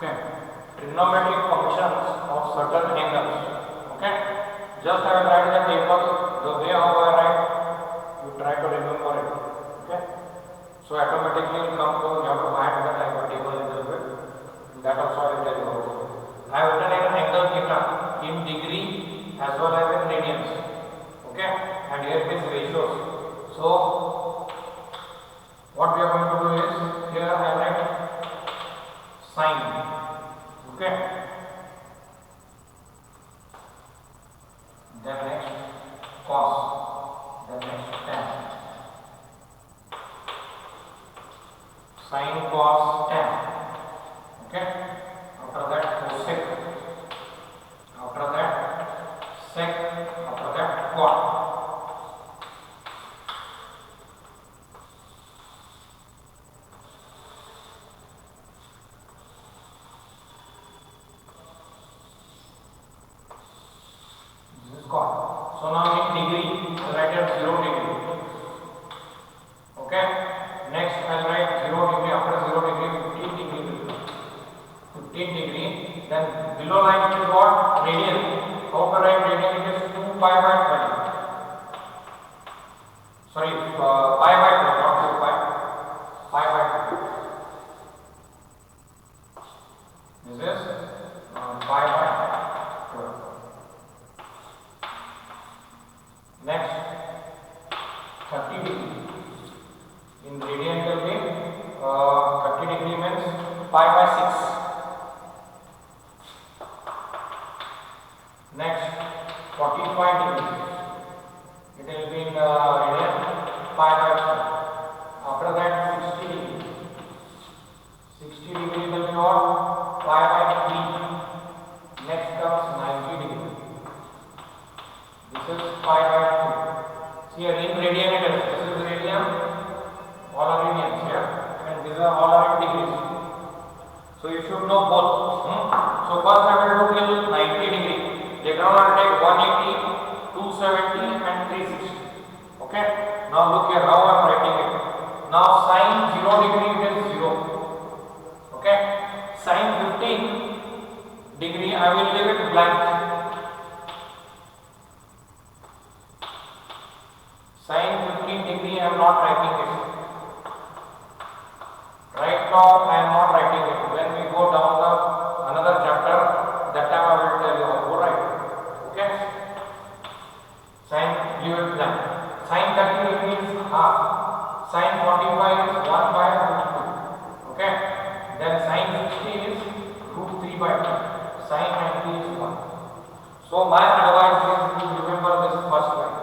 Okay, trigonometric functions of certain angles. Okay, just I will write the table the way how I write, you try to remember it. Okay, so automatically will come to you have to add the type of table a little bit. That also I will tell you also. I have written an angle theta in degree as well as in radians. Okay, and here it is ratios. So what we are going to do is here I write sine. Okay, then next cos, then next tan. Sine, cos, tan. Okay, after that cosec, after that sec, after that cot. So now in degree, I will write at 0 degree. Okay. Next I will write 0 degree. After 0 degree, 15 degree. 15 degree. Then below line it is what? Radian. How to write radian? It is 2 pi by 20. Sorry, pi by 20, not 2 pi. Pi by 20. This is pi by 12. Next, 30 degree. In radian it will be 30 degree means pi by 6. Next, 45 degree. It will be in radian pi by 4. After that, 60 degree. 60 degree will be what? Pi by 3. Next comes 90 degree. This is pi by 2. Here in radian it is. This is radian, all are radians here, and these are all are in degrees. So you should know both. So first I will do till 90 degree. Later on I will take 180, 270 and 360. Okay. Now look here how I am writing it. Now sine 0 degree it is 0. Okay. Sine 15 degree I will leave it blank. Sine 15 degree I am not writing it. Right now I am not writing it. When we go down the another chapter, that time I will tell you how to write. Okay. Sine leave it blank. Sine 30 degree is half. Sine 45 is 1 by root 2. Okay. Then sine 60 is root 3 by 2. Sine 90 is 1. So my advice is to remember this first line.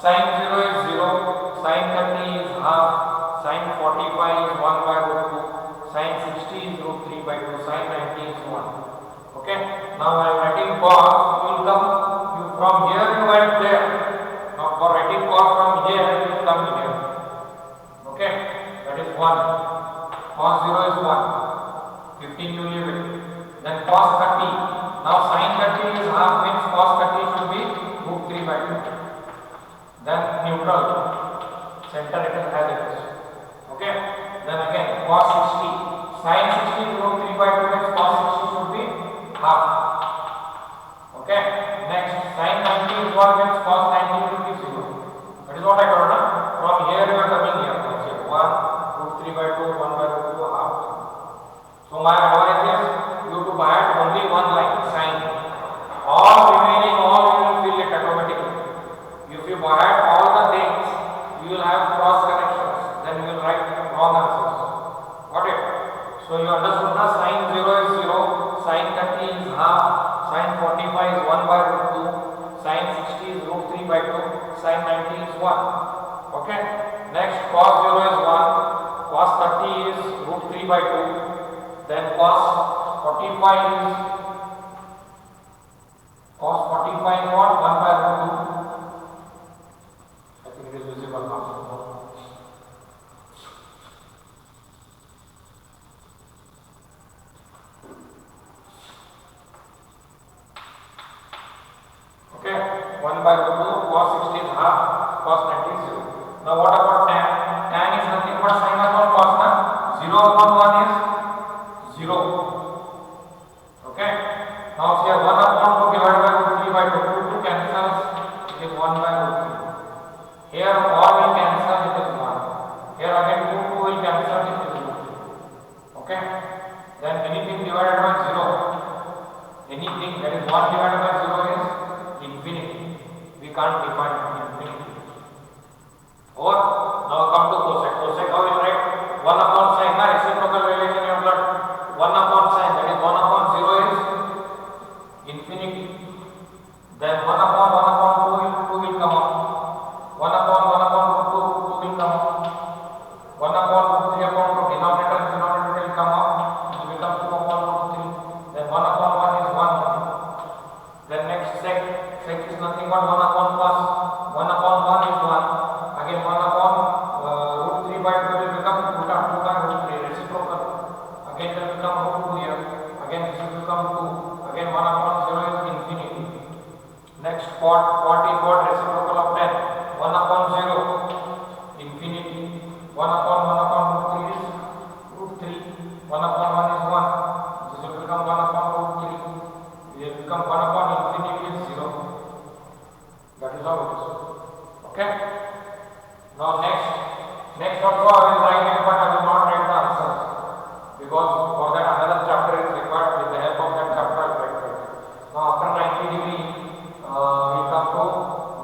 Sine 0 is 0, sine 30 is half, sine 45 is 1 by root 2, sine 60 is root 3 by 2, sine 90 is 1. Okay. Now I am writing cos, you will come, from here you write there. Now for writing cos from here, you will come here. Okay. That is 1. Cos 0 is 1. 15 you leave it. Then cos 30. Now sine 30 is half means cos 30 should be root 3 by 2. Then neutral, center it is as it is. Okay. Then again cos 60, sin 60 root 3 by 2 means cos 60 should be half. Okay. Next sin 90 is what means cos 90 should be 0. That is what I told now. From here you are coming here. Okay. 1 root 3 by 2, 1 by root 2 half. So my advice is you to add only one line sin. All remaining all you will fill it automatically. If you add all the things, you will have cross connections. Then you will write wrong answers. Got it? So you understood now sine 0 is 0, sine 30 is half, sine 45 is 1 by root 2, sine 60 is root 3 by 2, sine 90 is 1. Okay? Next cos 0 is 1, cos 30 is root 3 by 2, then cos 45 is what? 1 by root 2. It is visible now. Okay, 1 by root 2, cos 60 is half, cos 90 is 0. Now what about tan? Tan is nothing but sine upon cos. 0 upon 1 is 0. Okay. Then anything divided by 0, anything that is 1 divided by 0 is infinity. We can't define infinity. Or now come to cosec. Cosec how will write? 1 upon sin. Na reciprocal relation you have got 1 upon sin, that is 1 upon 0 is infinity. Then 1 upon 2 will come out. 1 upon 2 will come out. 1 upon 3 upon 2 denominator will come out. It will become 2 upon 3. Then 1 upon 1 is 1. Then next sec. Sec is nothing but 1 upon cos. 1 upon 1 is 1. Again 1 upon root 3 by 2 will become root 2 by root 3 reciprocal. Again it will become root 2 here. Again this will become 2. Again 1 upon 0 is infinity. Next quad is what? Reciprocal of 10. 1 upon 0 infinity. 1 upon root 3 is root 3. 1 upon 1 is 1. This will become 1 upon root 3. It will become 1 upon infinity is 0. That is how it is. Okay. Now next also I will write it, but I will not write the answers because for that another chapter is required. With the help of that chapter I will write it. Now after 90 degree we come to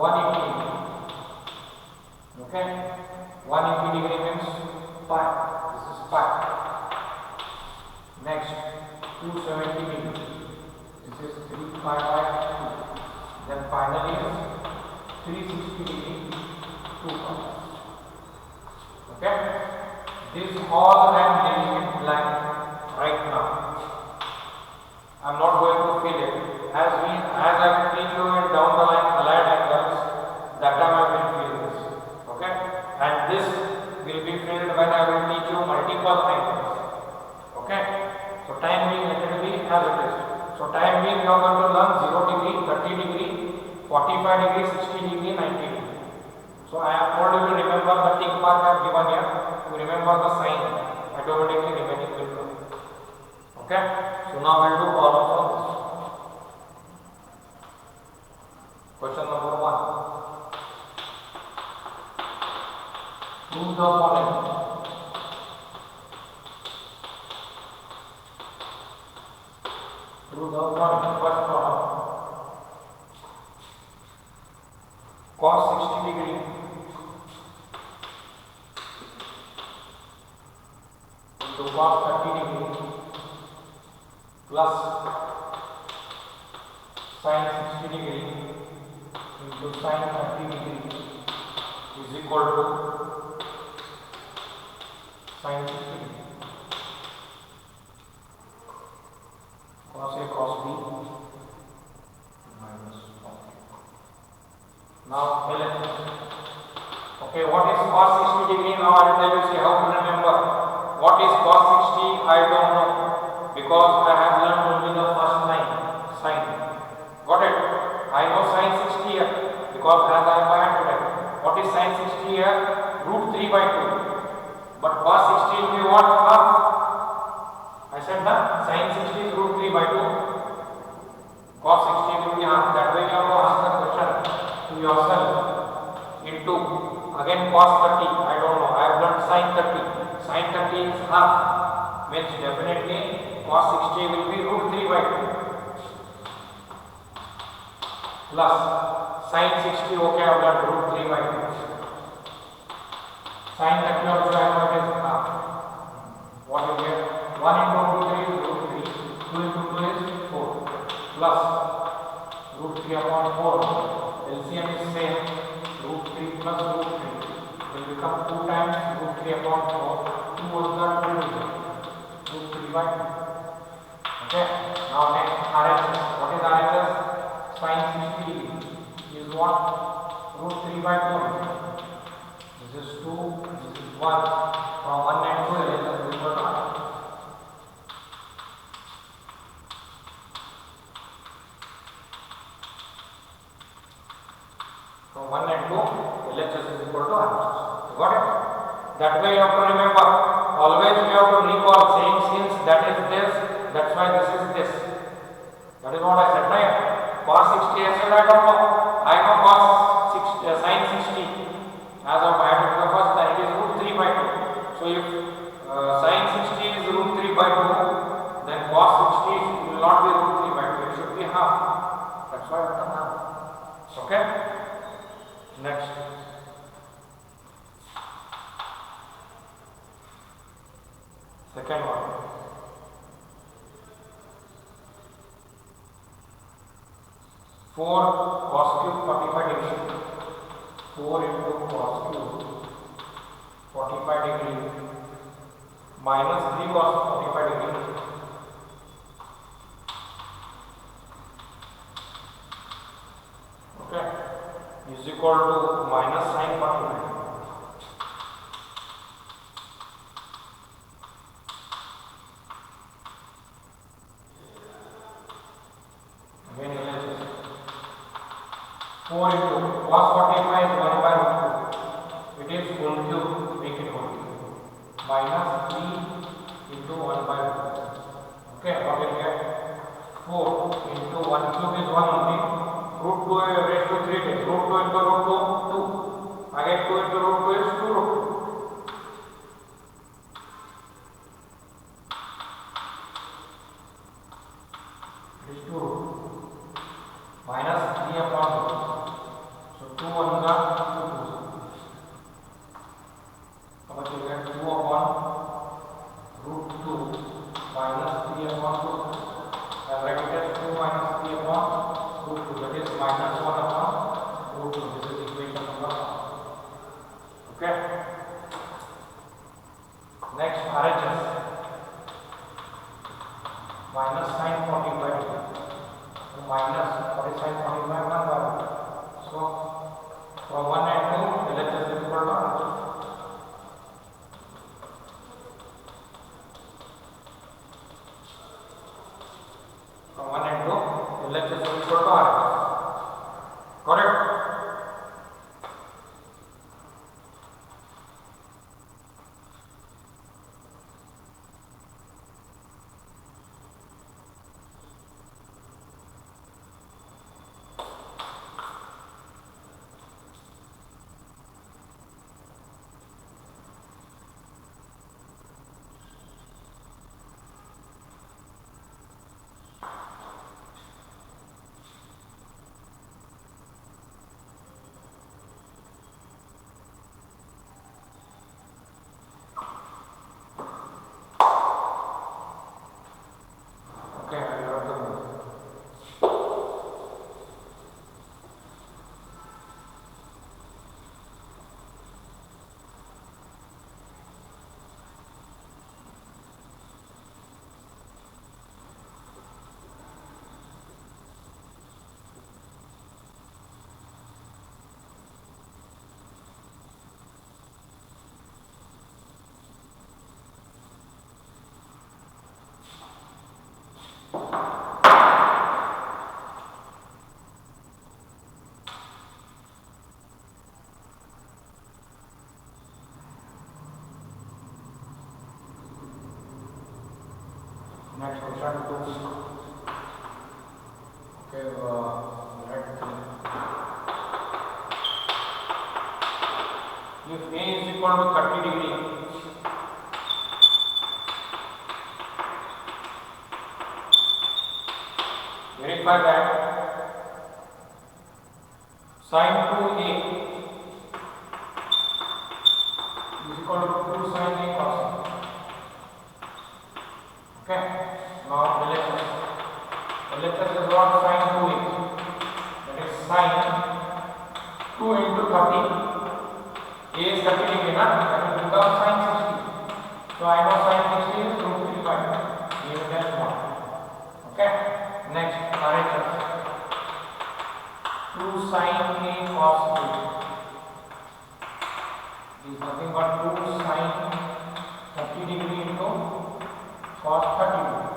180 degree. Okay. 180 degree means pi. This is pi. Next 270 degree. This is 3 pi by 2. Then finally is 360 degree 2 pi. Okay. This all I am leaving it blank right now. I am not going to fill it. As I will teach you in down the line allied angles, that time I will fill this. Okay. And this will be filled when I will teach you multiple angles. Okay. So time being let it be as it is. So time being we are going to learn 0 degree, 30 degree, 45 degree, 60 degree, 90 degree. So I have told you to remember the tick mark I have given here. To remember the sign, automatically remaining will come. Okay. So now we will do problems on this. Question number 1. Prove the following. Prove the following. First problem. Cos 60 degree into cos 30 degree plus sin 60 degree into sin 30 degree is equal to sin 60 degree. Cos A cos B minus 1. Now LHS. Okay, what is cos 60 degree? Now I will tell you see how to remember. What is cos 60? I don't know because I have learned only the first line sin. Got it? I know sin 60 here because as I have had today. What is sin 60 here? Root 3 by 2. But cos 60 will be what? Half. I said that sin 60 is root 3 by 2. Cos 60 will be half. That way you have to ask the question to yourself. Into again cos 30. I don't know. I have learned sin 30. Sin 30 is half. Means definitely cos 60 will be root 3 by 2. Plus sin 60. Okay, I have learned root 3 by 2. Sin 30 also I know it is half. What you get? 1 into root 3 is root 3. 2 into 2 is 4. Plus root 3 upon 4. LCM is same. Root 3 plus root 3 will become 2 times root 3 upon 4. 2 was the 2 root 3 by 2. Okay. Now next RHS. What is RHS? Sin 60 degree is what? Root 3 by 2. This is 2. This is 1. From 1 and 2 LHS is equal to RHS. From 1 and 2, LHS is equal to RHS. Got it? That way you have to remember. Always you have to recall saying since that is this, that's why this is this. That is what I said, right? Cos 60 I said I don't know. I know cos 60, sin 60. As of I had the first time it is root 3 by 2. So if sin 60 is root 3 by That's why I written now. Okay. Next. Second one. 4 cos cube 45 degree. 4 into cos cube 45 degree minus 3 cos 45 degree. Okay, is equal to minus sin 45. Again LHS. 4 into cos 45 is 1 by root 2. It is whole cube, make it whole cube. Minus 3 into 1 by root 2. Okay, what will get? 4 into 1 cube is 1 only. Root 2 raised to 3 days. Root 2 into root 2, 2. Again 2 into root 2 is 2 root 2. It is 2 root 2. Minus 3 upon 2. So 2 1 ga 2 2. How much you get? 2 upon root 2 minus 3 upon 2. I write it as 2 minus 3 upon root 2. That is minus 1 upon root 2. This is equation number 1. Okay. Next RHS. Minus sin 45. So minus what is sin 45? 1 by 1. So from 1 and 2 LHS is equal to RHS. From 1 and 2 LHS is equal to RHS. Correct? Okay, I wrote the book. Next question 2. Okay, let's see. If A is equal to 30 degree, verify that sin 2A is equal to 2 sin A cos A. Okay, now LHS. LHS is what sin 2A. That is sin 2 into 30. A is 30 degree, na? That will become sin 60. So I know sin 60 is root 3 by 2. Even that is 1. Okay. Next, RHS. 2 sin A cos A is nothing but 2 sin 30 degree into cos 30 degree.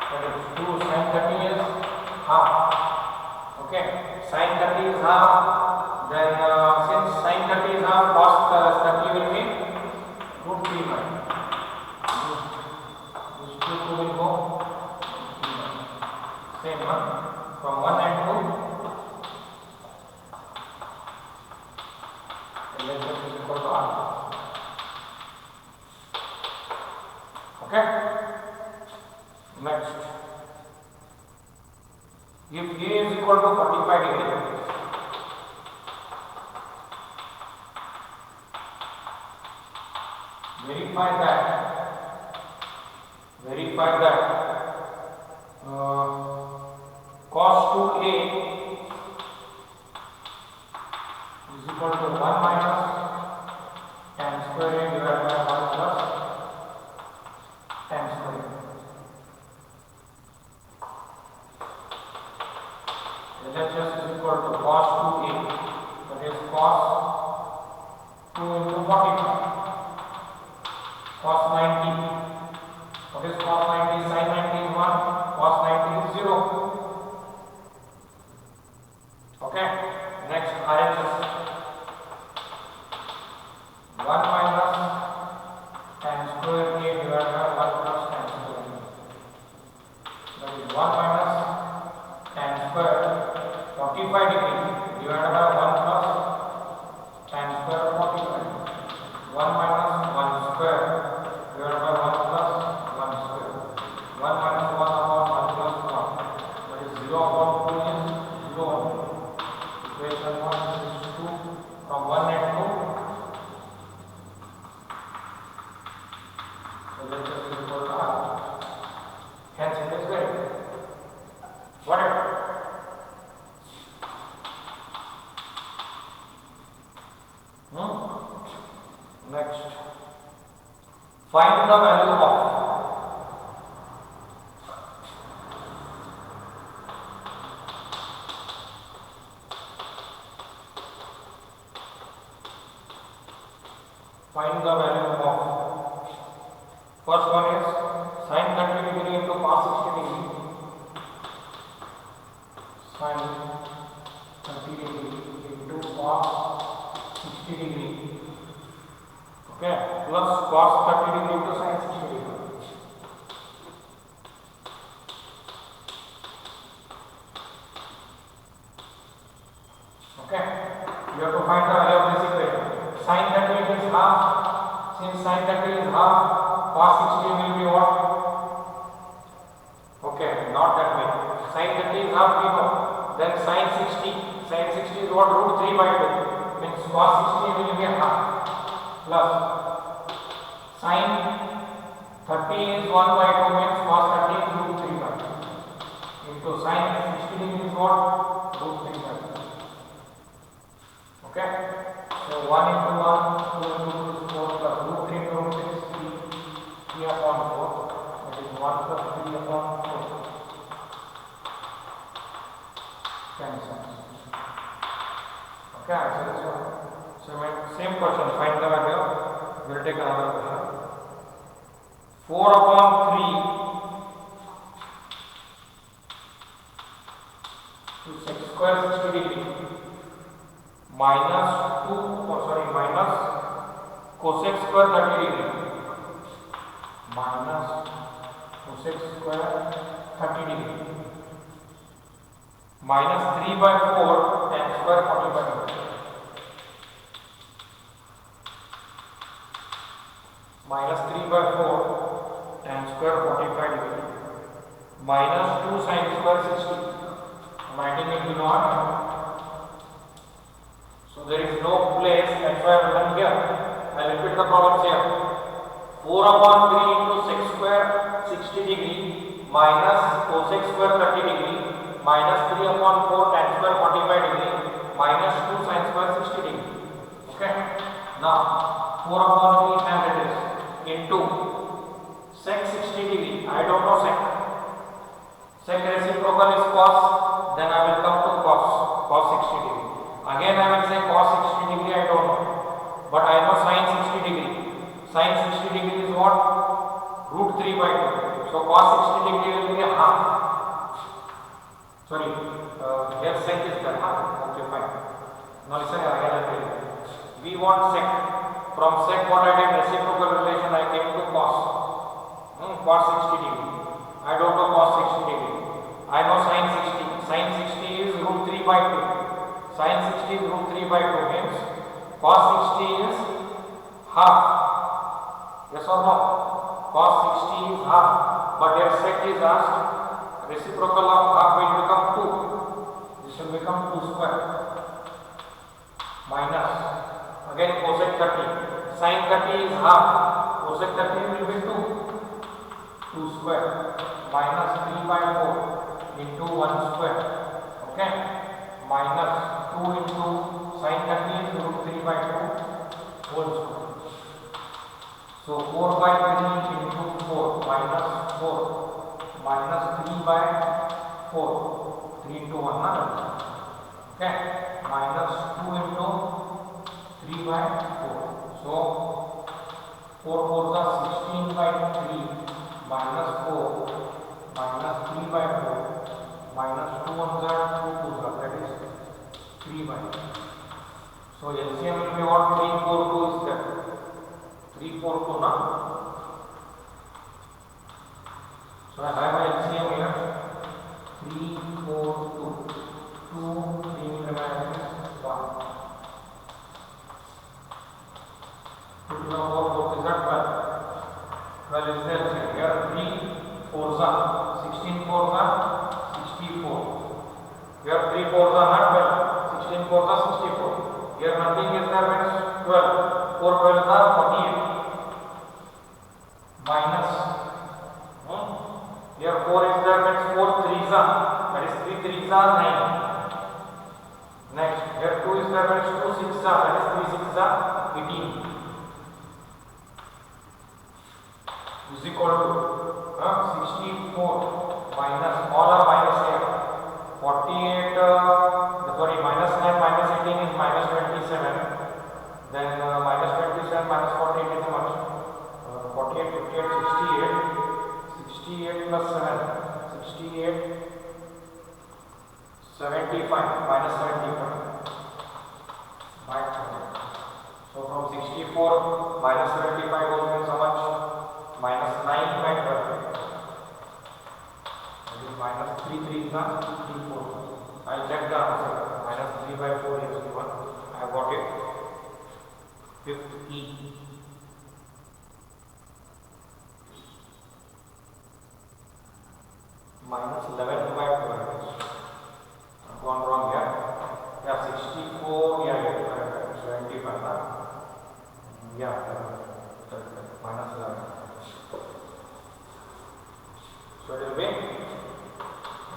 That is 2 sin 30 is half. Okay, sin 30 is half. Then since sin 30 is half, cos 30 will be root 3 by. This 2 will go same one from 1 and 2. LHS is equal to R. Okay. Next. If A is equal to 45 degree, verify that cos 2A is equal to 1 minus tan square A divided by 1 plus tan square A. LHS is equal to cos 2A, that is cos 2 into 45, cos 90. What is cos 90? Sin 90 is 1, cos 90 is 0. Okay, next RHS 1 minus tan square A divided by 1 plus tan square A. That is 1 minus tan square 45 degree divided by 1 plus tan square 45. 1 minus 1 square divided by 1 plus 1 square. 1 minus 1 upon 1 plus 1. That is 0 upon 2 is 0. Equation 1 is 2 from 1 and 2. So let's just equal to R. Hence it is very. Whatever. Next. Find the value of first one is sin 30 degree into cos 60 degree. Sin 30 degree into cos 60 degree. Okay, plus cos 30 degree into sin 60 degree. Okay, you have to find the value of this equation. Sin 30 is half. Since sin 30 is half, cos 60 will be what? Okay, not that way. Sin 30 is half, we know. Then sin 60. Sin 60 is what? Root 3 by 2. Means cos 60 will be half. Plus sin 30 is 1 by 2 means cos 30 is root 3 by 2. Into sin 60 degree is what? Root 3 by 2. Okay. So 1 into 1, 2 into 2 is 4 plus root 3 into root 6 is 3 upon 4. That is 1 plus 3 upon 4. Cancel. Okay, answer this one. So same question, find the value. We will take another question. 4 upon 3 to sec square 60 degree minus minus cosec square 30 degree minus cosec square 30 degree minus 3 by 4 tan square 45 degree. Minus 3 by 4 tan square 45 degree minus 2 sin square 60. I'm writing it below. So there is no place, that's why I have written here. I will repeat the problems here. 4 upon 3 into sec square 60 degree minus cosec square 30 degree minus 3 upon 4 tan square 45 degree minus 2 sin square 60 degree. Okay. Now 4 upon 3 and it is into sec 60 degree. I don't know sec. Sec reciprocal is cos. Then I will come to cos 60 degree. Again I will say cos 60 degree. I don't know. But I know sin 60 degree. Sin 60 degree is what? Root 3 by 2. So cos 60 degree will be half. Sorry. Here sec is there. Okay, fine. Now listen again. I will tell you. We want sec. From sec what I did reciprocal relation I came to cos. Cos 60 degree. I don't know cos 60 degree. I know sin 60. Sin 60 is root 3 by 2. Sin 60 is root 3 by 2 means cos 60 is half. Yes or no? Cos 60 is half. But here sec is asked. reciprocal of half will become 2. This will become 2 square minus again cosec 30. Sin 30 is half. Cosec 30 will be 2. 2 square minus 3 by 4 into 1 square. Okay. Minus 2 into sin 30 is root 3 by 2 whole square. So 4 by 3 into 4 minus 4 minus 3 by 4. 3 into 1 na? Okay. Minus 2 into 3 by 4. So 4 4s are 16 by 3 minus 4 minus 3 by 4 minus 2 1s are 2 2s are, that is 3 by 4. So LCM will be what? 342 is there. 342 na? So I have my LCM here. 342. 2 3 will remain 1. 2 to the 4 4 is that 12. 12 is there. Here 3 4s are 16 4s are 64. Here 3 4s are not 12. 16 4s are 64. Here nothing is there, means 12. 4 12s are 48. Minus here 4 is there, means 4 3s are, that is 3 3s are 9. Next here 2 is there, means 2 6s are, that is 3 6s are 18. Is equal to 64 minus, all are minus here, 48 sorry, minus 9 minus 18 is minus 27. Then minus 27 minus 48 is how much? 48 58 68 plus 7 68 75 minus 75 by 100. So from 64 minus 75 goes means how much? Minus 9 by 12. That is minus 3 3 is not 3 4. I'll check the answer. Minus 3 by 4 is given. I have got it. Fifth E. Minus 11 by 12. I've gone wrong here. Yeah, 64. Yeah, 75. Yeah, minus 11. So it will be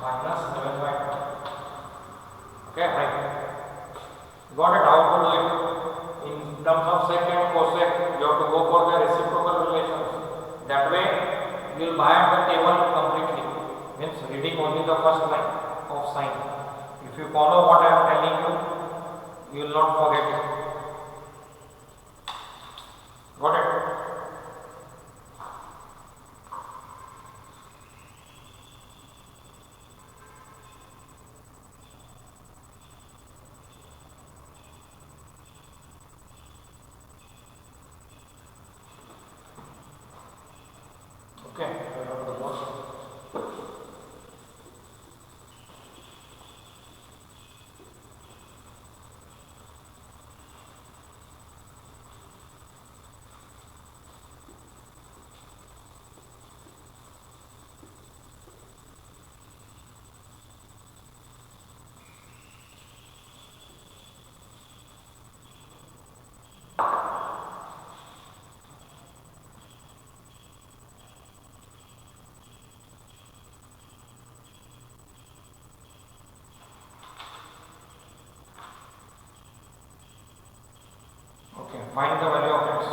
minus 11 by 12. Okay, right. Got it? How to do it? In terms of sec and cosec, you have to go for the reciprocal relations. That way, you will buy the table completely. Means reading only the first line of sine. If you follow what I am telling you, you will not forget it. Got it? Okay. Okay, find the value of x.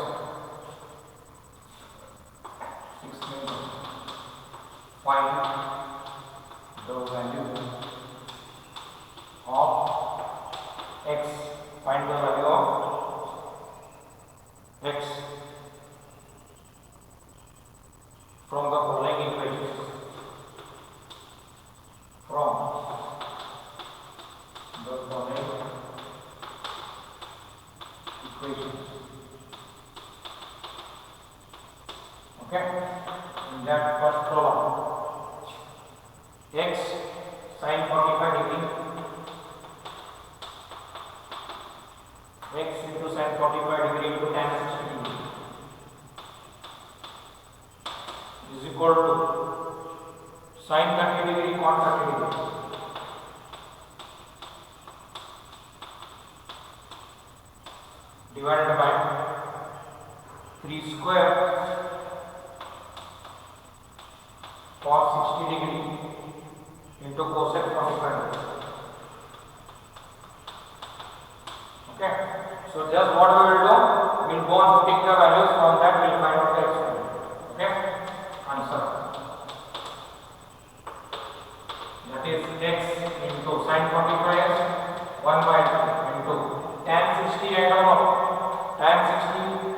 6 minutes. Find the value of x. Find the value of x from the following equations. From the following equations. Okay, in that first column, x sin 45 degree, x into sin 45 degree into tan 60 degree is equal to Sin 30 degree, cot 30 degree. Divided by 3 square cos 60 degree into cosec 45 degree. Okay. So just what we will do, we will go on putting the values, from that we will find out the experiment. Okay. Answer. That is x into sin 45x 1 by 2 into tan 60, I don't know. Tan 60,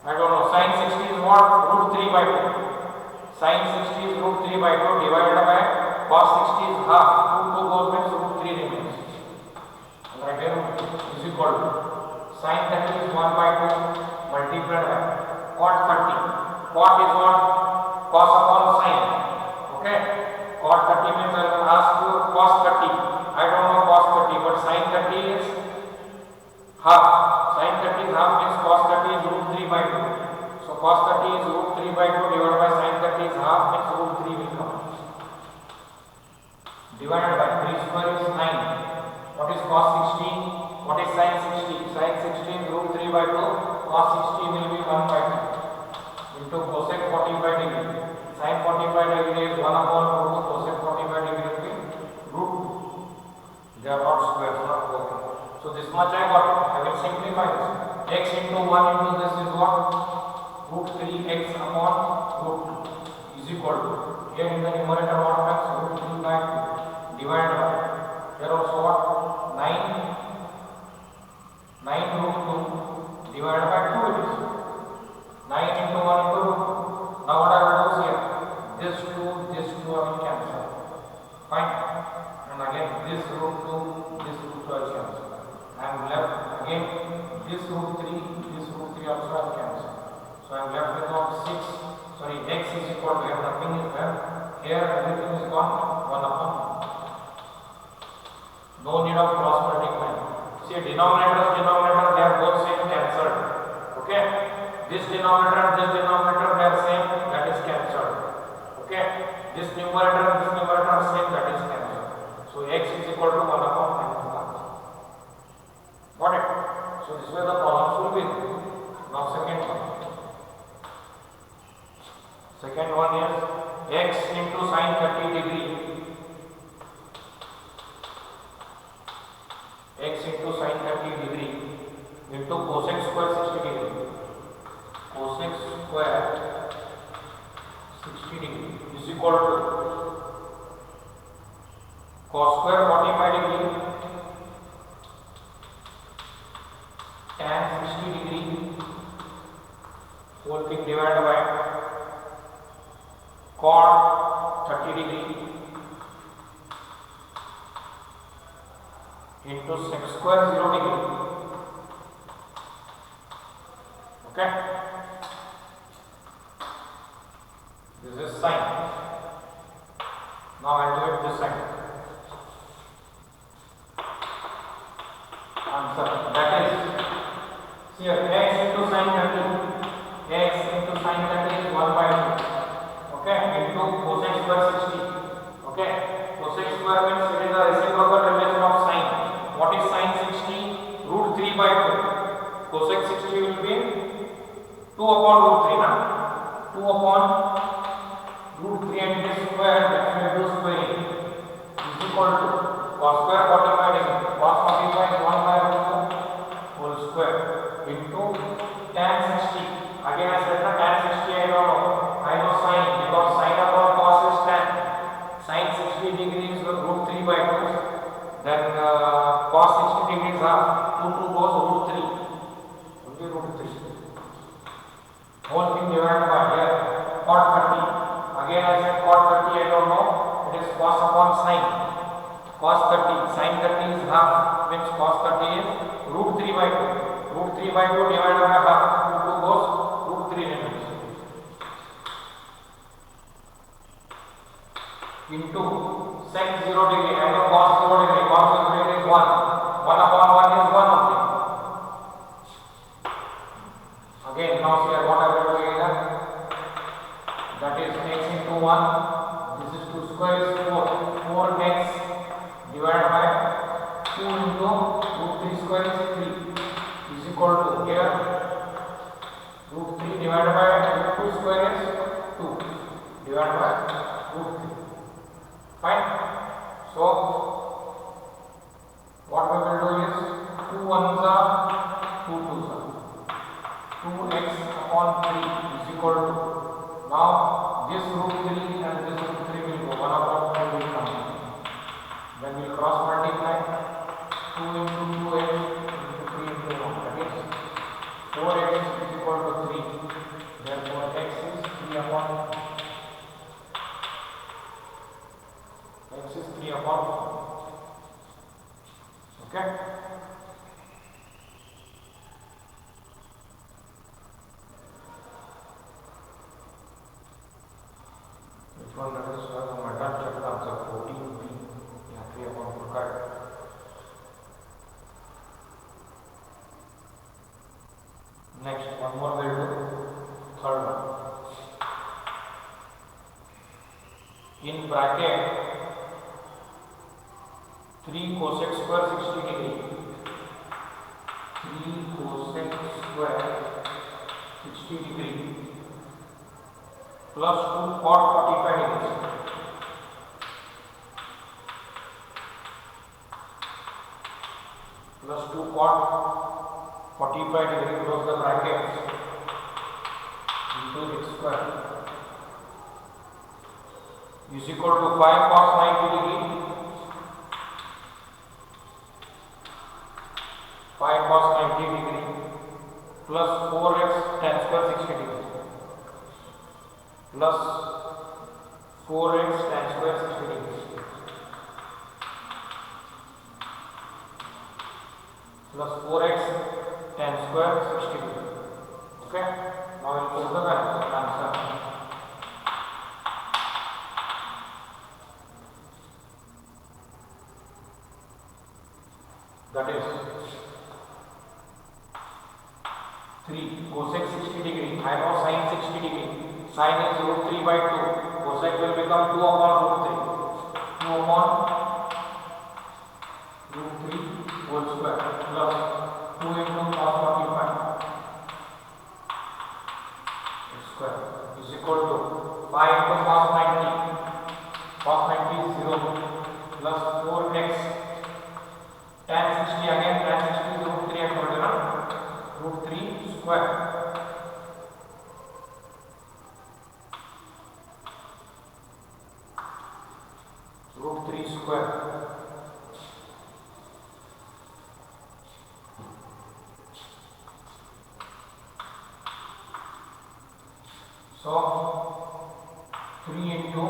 I don't know. Sin 60 is what? Root 3 by 2. Sin 60 is root 3 by 2 divided by cos 60 is half. Root 2 goes means root 3 remains. Right here is equal to sin 30 is 1 by 2 multiplied by cot 30. Cot is what? Cos upon sin. Okay. Cot 30 means I will ask you cos 30. I don't know cos 30, but sin 30 is half. Sin 30 is half means cos 30 is root 3 by 2. So cos 30 is root 3 by 2 divided by sin 30 is half means root 3 will come. Divided by 3 square is 9. What is cos 60? What is sin 60? Sin 60 is root 3 by 2. Cos 60 will be 1 by 2 into cosec 45 degree. Sin 45 degree is 1 upon root 2. Cosec 45 degree will be root 2. They are not squares, not okay. So this much I got. I will simplify this. X into 1 into this is what? Root 3x upon root 2 is equal to, here in the numerator what comes? Root 3 by 2 divided by, here also what? 9 root 2 divided by 2 it is. 9 into 1 into root 2. Now what I will do here? This 2 I will cancel. Fine. And again this root 2 I will cancel. I am left again this root 3 also I will cancel. So I am left with what? 6. Sorry, x is equal to, here nothing is there. Here everything is gone. 1 upon 1. No need of cross multiplying. See, denominator they are both same, cancelled. Okay. This denominator they are same, that is cancelled. Okay. This numerator same, that is cancelled. So x is equal to 1 upon 9. Got it? So this way the problems will be. Now second one. Second one is x into sin 30 degree. X into sin 30 degree into cosec square 60 degree. Cosec square 60 degree is equal to cos square 45 degree tan 60 degree whole thing divided by cot 30 degree into sec square 0 degree. Okay. This is sine. Now I do it this side. Answer. That is, here x into sin 30. X into sin 30 is 1 by 2. Okay. Into cosec square 60. Okay. Cosec square means it is the reciprocal relation of sine. What is sin 60? Root 3 by 2. Cosec 60 will be 2 upon root 3. Na? 2 upon root 3 and it is square, that will do squaring. Is equal to cos square 45 degree. Cos 45 is 1 by root 2 whole square into tan 60. Again I said na tan 60 I don't know. I know sin because sin upon cos is tan. Sin 60 degree is root 3 by 2. Then cos 60 degree is half. 2 goes root 3. Only root 3. Whole thing divided by here cot 30. Again I said cot 30 I don't know. It is cos upon sin. Cos 30. Sin 30 is half. Means cos 30 is root 3 by 2. Root 3 by 2 divided by half. 2 goes root 3 remains. Into sec 0 degree. I know cos 0 degree. Cos 0 degree is 1. 1 upon 1 is 1 only. Again, now here what I will do is that is x into 1. This is 2 square. square is 4. 4x divided by 2 into root 3 square is 3 is equal to here root 3 divided by root 2 square is 2 divided by root 3. Fine. So what we will do is 2 ones are 2 twos are 2x upon 3 is equal to, now this root 3 and this root 3 will go 1 upon 2 will come. Then we will cross multiply 2 into 2x into 3 into 1, that is 4x is equal to 3. Therefore x is 3 upon 4. Okay. Which one that is the matter chapter answer 14b. Yeah, 3 upon 4 correct. Next, one more will do. Third one. In bracket 3 cosec square 60 degree. 3 cosec square 60 degree plus 2 cot 45 degrees. Plus 2 cot 45 degree close the brackets into x square is equal to 5 cos 90 degree. 5 cos 90 degree plus 4x tan square 60 degree plus 4x tan square 60 degree plus 4x tan square 60 degree. Okay, now we will put the answer. That is 3 cosec 60 degree. I know sin 60 degree. Sin is root 3 by 2. Cosec will become 2 upon root 3. 2 upon root 3 whole square plus 2 into cos 45 square is equal to 5 into cos 90. Cos 90 is 0 plus 4x tan 60 again. Tan 60 is root 3 I told you now. Root 3 square root 3 square so 3 into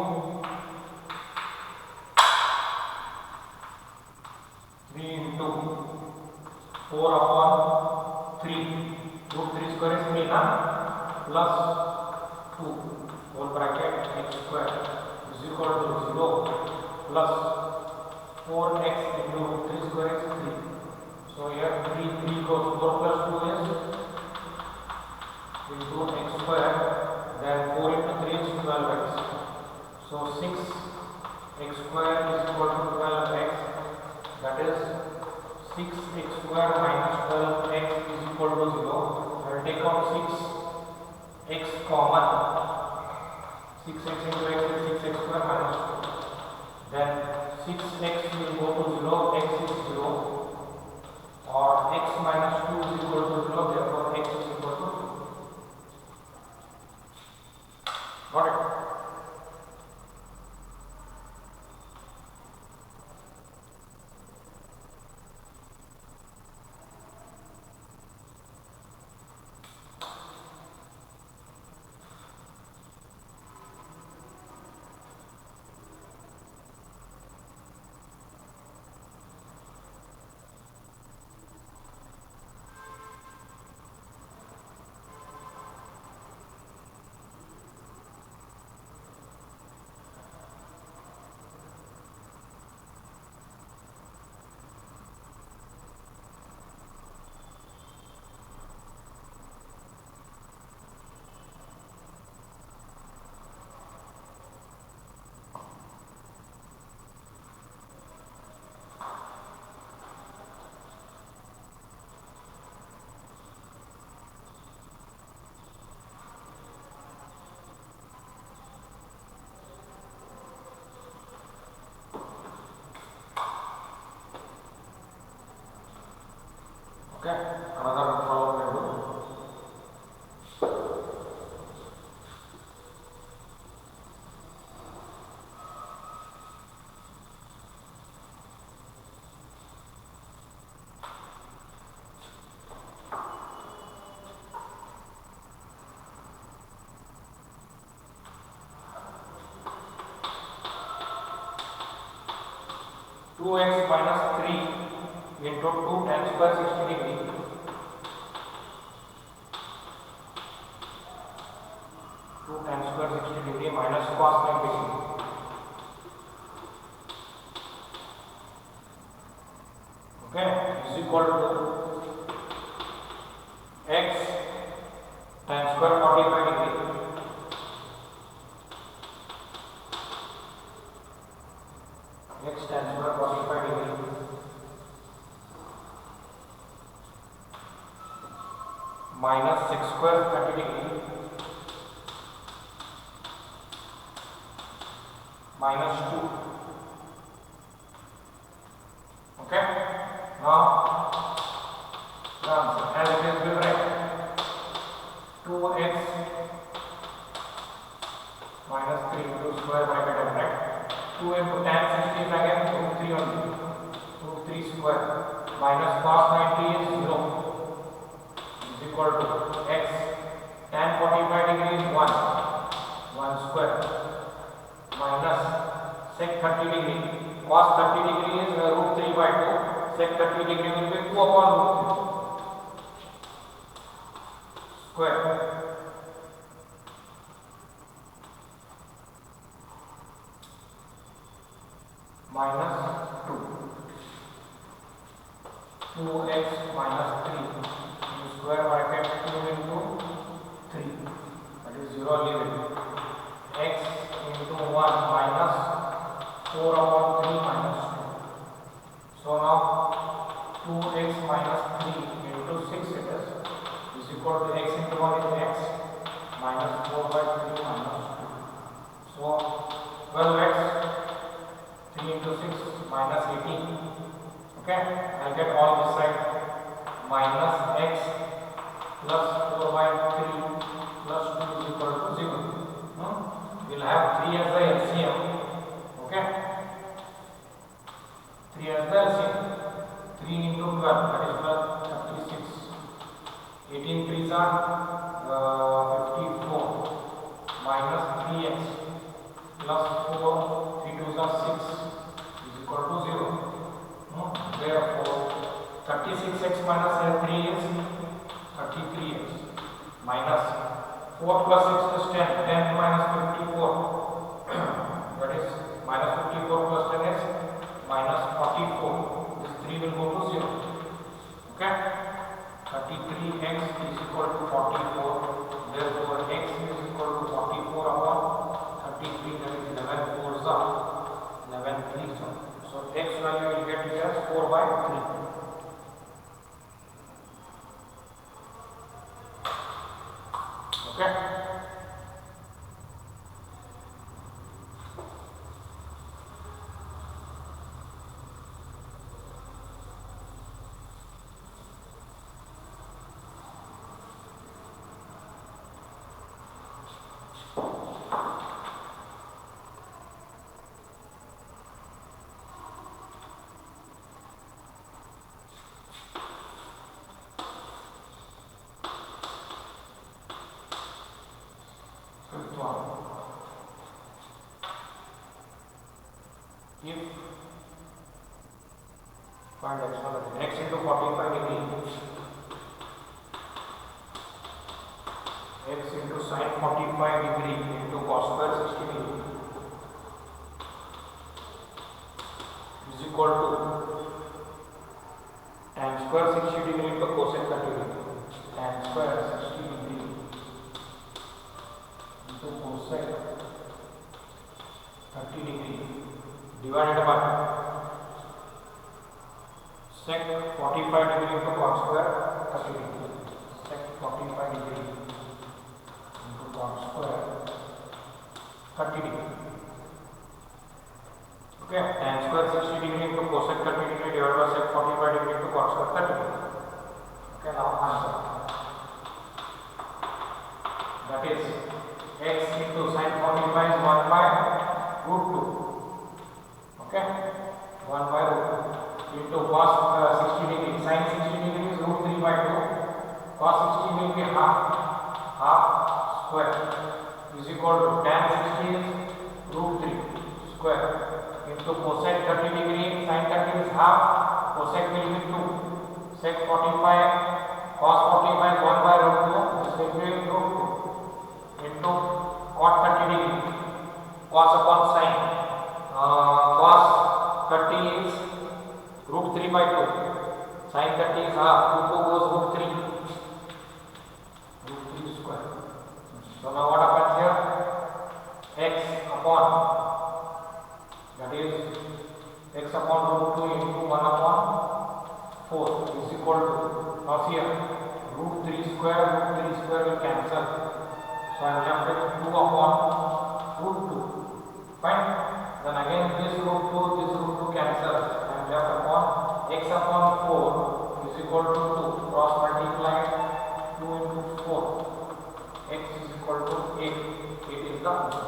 4 upon 3 root 3 square is 3 na plus 2 whole bracket x square is equal to 0 plus 4x into root 3 square is 3. So here 3 goes 4 plus 2 is into x square, then 4 into 3 is 12x. So 6x square is equal to 12x, that is 6x square minus 12x is equal to 0. I will take out 6x common. 6x into x is 6x square minus 2. Then 6x will go to 0, x is 0, or x minus 2 is equal to 0, therefore x is equal to 2. Got it? Okay, another problem we do. 2x minus 3 into 2 tan square 60 degree. 2 tan square 60 degree minus cos 90 degree. Okay, is equal to x tan square 45 degree. X tan square 45 degree minus 6 square 30 degree minus 2. Okay, now the answer as it is will write 2x minus 3 into square bracket and right 2 into tan 60 is again root 3 only, root 3 square minus cos 90 is 0 is equal to x tan 45 degree is 1 square minus sec 30 degree cos 30 degree is root 3 by 2 sec 30 degree will be 2 upon root 3 square minus 2 2x minus 3 into square bracket 2 into 3 that is 0 leave it x into 1 minus 4 upon 3 minus 2. So now 2x minus 3 into 6 it is equal to x into 1 is x minus 4 by 3 minus 2. So 12x 3 into 6 minus 18. Okay, I'll get all this side minus x plus 4 by 3 plus 2 is equal to 0. We'll have 3 as the LCM. Okay, 3 as the LCM. 3 into 12 that is plus 36. 18 3s are 54 minus 3x plus 4 3 2s are 6 is equal to 0. Therefore 36x minus 3 is 33x minus 4 plus 6 is 10 10 minus 54 that is minus 54 plus 10 is minus 44. This 3 will go to 0. Okay, 33x is equal to 44. Therefore x is equal to 44 upon 33, that is 11 4s are 11 3s are. So x value will get here as 4 by 3. Okay. Fifth one. If find x into 45 degree x into sin 45 degree into cos square 60 degree is equal to tan square 60 degree into cosec 30 degree. Tan square 60 degree into cosec 30 degree divided by sec 45 degree into cos square 30 degree. Sec 45 degree into cos square 30 degree. Okay, tan square 60 degree into cosec 30 degree divided by sec 45 degree into cos square 30 degree. Okay, now answer. That is x into sin 45 is 1 by root 2. Okay, 1 by root 2 into cos 60 degree. Sin 60 degree is root 3 by 2. Cos 60 degree half square is equal to tan 60 is root 3 square into cosec 30 degree. Sin 30 is half. Cosec will be 2. Sec 45 cos 45 1 by root 2. Sec will be root 2 into cot 30 degree. Cos upon sin. Cos 30 is root 3 by 2. Sin 30 is half. 2 goes root 3. Root 3 square. So now what happens here? X upon, that is x upon root 2 into 1 upon 4 is equal to, now here root 3 square will cancel. So I am left with 2 upon root 2. Fine. Then again this root 2 cancels. I am left upon x upon 4 is equal to 2. Cross multiply 2 into 4. X is equal to 8. It is the answer.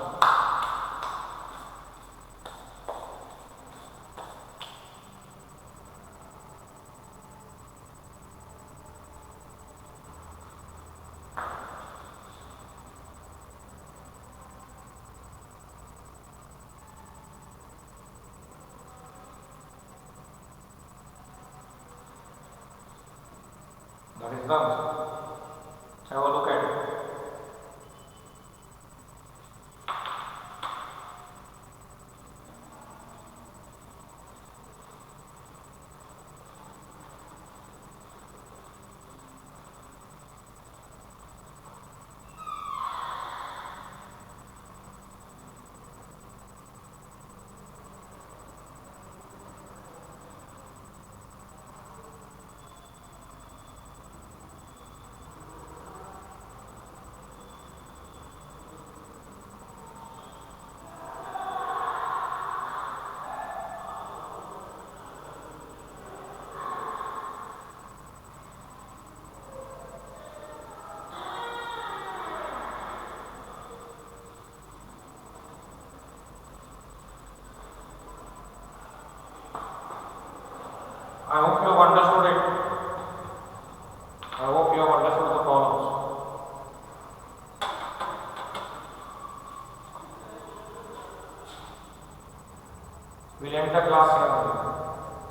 That is the answer. Have a look at it. I hope you have understood it. I hope you have understood the problems. We will end the class here.